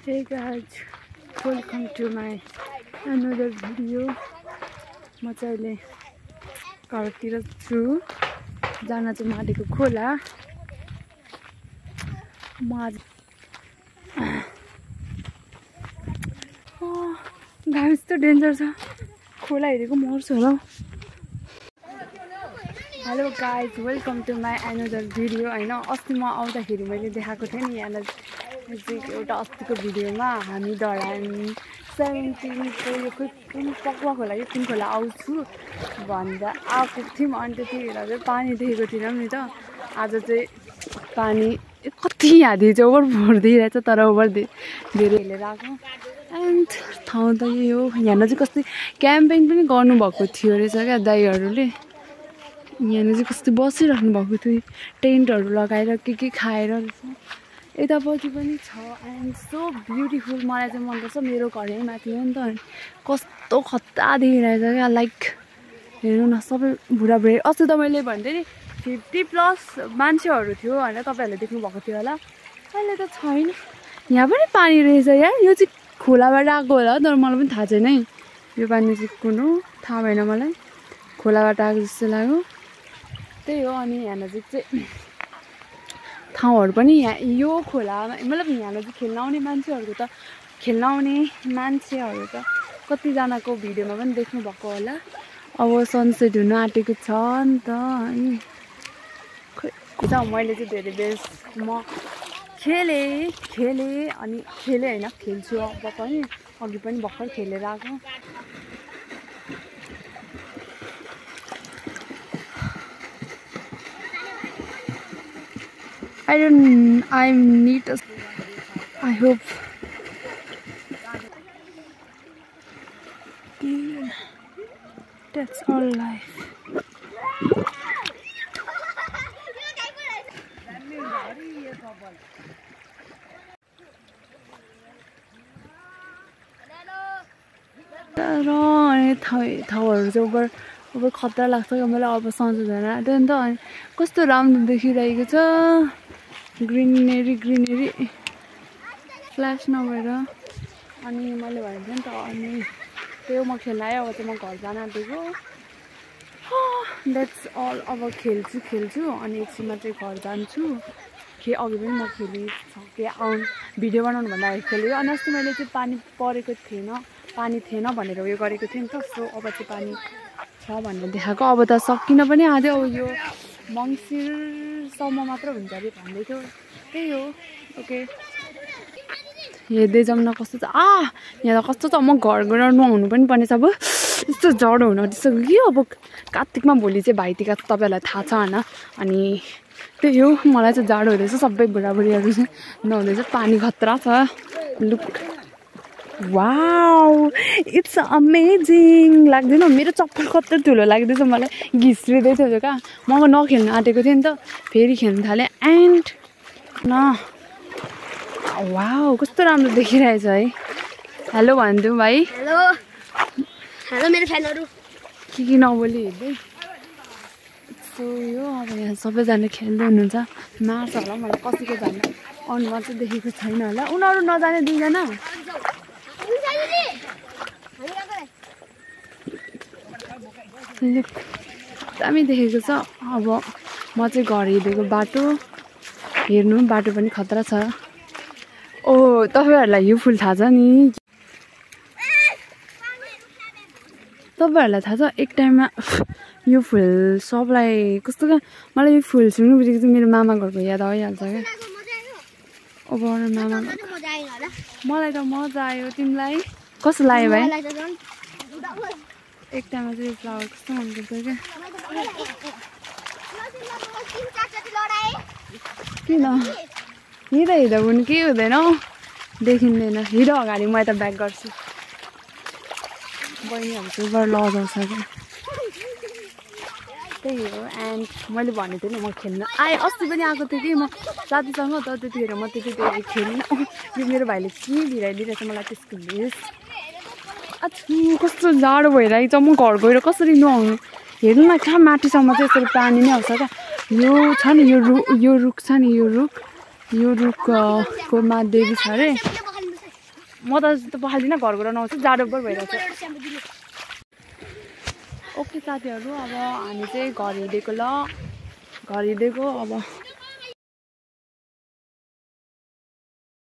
Hey guys, welcome to my another video. म चाहिँ अहिले घरतिर छु जान चाहिँ माटेको खोला म आज गाडी यस्तो डेन्जर छ खोला हेरेको मर्छु होला hello guys welcome to my another video हैन अस्ति म आउँदाखेरि मैले देखाएको थिएँ नि यहाँनिर एउटा अस्तिको भिडियोमा हामी धरान 17 को यो कुन पक्वा खोला कि कुन खोला आउँछु भन्दा आएको थियौँ अनि त्यतिखेर चाहिँ पानी देखेको थिएनौँ नि त आज चाहिँ पानी कति यहाँदेखि चाहिँ ओभर भरिदिइरहेछ तर ओभर धेरै हेरेर आएको एन्ड ठाउँ त यही हो यहाँ चाहिँ कस्तै क्याम्पिङ पनि गर्नुभएको थियो रहेछ क्या दाइहरूले यहाँ चाहिँ कस्तो बसिराख्नु भएको थियो टेन्टहरू लगाएर के खाएर यतापट्टि पनि छ एन्ड सो ब्युटिफुल मलाई चाहिँ मनपर्छ मेरो घर यहीँ माथि हो नि त कस्तो खतरा देखिरहेछ क्या लाइक हेर्नु न सबै बुढाबुढी अस्ति त मैले भन्थेँ नि 50+ मान्छेहरू थियो भनेर तपाईँहरूले देख्नु भएको थियो होला अहिले त छैन यहाँ पनि पानी रहेछ यार यो चाहिँ खोलाबाट आएको होला तर मलाई पनि थाहा छैन है यो पानी चाहिँ कुन हो थाहा भएन मलाई खोलाबाट आएको जस्तो लाग्यो त्यही हो अनि यहाँ नजिक चाहिँ ठाउँहरू पनि यहाँ यो खोलामा मतलब यहाँ नजिक खेल्न आउने मान्छेहरू त कतिजनाको भिडियोमा पनि देख्नुभएको होला अब सनसेट हुन आँटेको छ नि त खोइ मैले चाहिँ धेरै बेस म खेलेँ अनि होइन खेल्छु अब पनि अघि पनि भर्खर खेलेर आएको I need a. I hope. Yeah, that's all life. ठाउँहरू चाहिँ ओभर खतरा लाग्छ क्या मलाई अब सम्झँदैन आँट्यो नि त अनि कस्तो राम्रो देखिरहेको छ ग्रिनेरी फ्ल्यास नभएर अनि मैले भनेको थिएँ नि त अनि त्यो म खेल्न आएँ अब चाहिँ म घर जान आँटेको द्याट्स अल अब खेल्छु अनि एकछिनमा चाहिँ घर जान्छु अघि पनि म खेलिसकेँ भिडियो बनाउनु भन्दाखेरि खेलेँ अनि अस्ति मैले चाहिँ पानी थिएन भनेर उयो गरेको थिएँ नि त सो अब चाहिँ पानी छ भनेर देखाएको अब त सकिन पनि आँट्यो अब यो मङ्सिरसम्म मात्र हुन्छ अरे भन्दै थियो त्यही हो ओके हेर्दै जाउँ न कस्तो छ यहाँ त कस्तो छ म घर गएर नुहाउनु पनि पर्ने छ अब यस्तो जडो हुन आँटिसक्यो कि अब कार्तिकमा भोलि चाहिँ भाइटिका तपाईँहरूलाई थाहा छ होइन अनि त्यही हो मलाई चाहिँ जाडो हुँदैछ सबै बुढाबुढीहरू चाहिँ नुहाउँदैछ पानी खतरा छ लुक वाउ इट्स अमेजिङ लाग्दैन मेरो चप्पल कस्तो ठुलो लाग्दैछ मलाई घिस्रिँदै थियो क्या म नखेल्न आँटेको थिएँ नि त फेरि खेल्न थालेँ एन्ड न वाउ कस्तो राम्रो देखिरहेछ है हेलो भनिदिउँ भाइ हेलो मेरो फ्यानहरू के नबोली हेर्दै सो यो अब यहाँ सबैजना खेल्दै हुनुहुन्छ मार्छ होला मलाई कसैको जाने अनुहार चाहिँ देखेको छैन होला उनीहरू नजाने दुईजना दामी देखेको छ अब म चाहिँ घर हिँडेको बाटो हेर्नु बाटो पनि खतरा छ ओ तपाईँहरूलाई यो फुल थाहा छ नि तपाईँहरूलाई थाहा छ एक टाइममा यो फुल सबलाई कस्तो क्या मलाई यो फुल सुन्नु बित्तिकै चाहिँ मेरो मामा घरको याद आइहाल्छ क्या अब मामा मलाई त मजा आयो तिमीलाई कस्तो लाग्यो भाइ एक टाइममा चाहिँ यो फ्लावर कस्तो मनपर्छ क्या किन हिँड्दा पनि केही हुँदैन देखिँदैन हिँड अगाडि म यता ब्याक गर्छु बहिनीहरू चाहिँ बाट लजाउँछ क्या त्यही हो एन्ड मैले भनेको थिएँ नि म खेल्न आएँ अस्ति पनि आएको थिएँ कि म साथीसँग त त्यतिखेर म त्यति धेरै खेल्न यो मेरो भाइले के भिराइदिइरहेछ मलाई त्यसको भेष कस्तो जाडो भइरहेको छ म घर गएर कसरी नुहाउनु हेर्नु न कहाँ माथिसम्म चाहिँ यसरी पानी नै आउँछ क्या यो छ नि यो रुख छ नि यो रुखको मा देवी छ अरे म त जस्तो पखाल्दिनँ घरबाट नआउँछु जाडो बर भइरहेको छ ओके साथीहरू अब हामी चाहिँ घर हिँडेको ल घर हिँडेको अब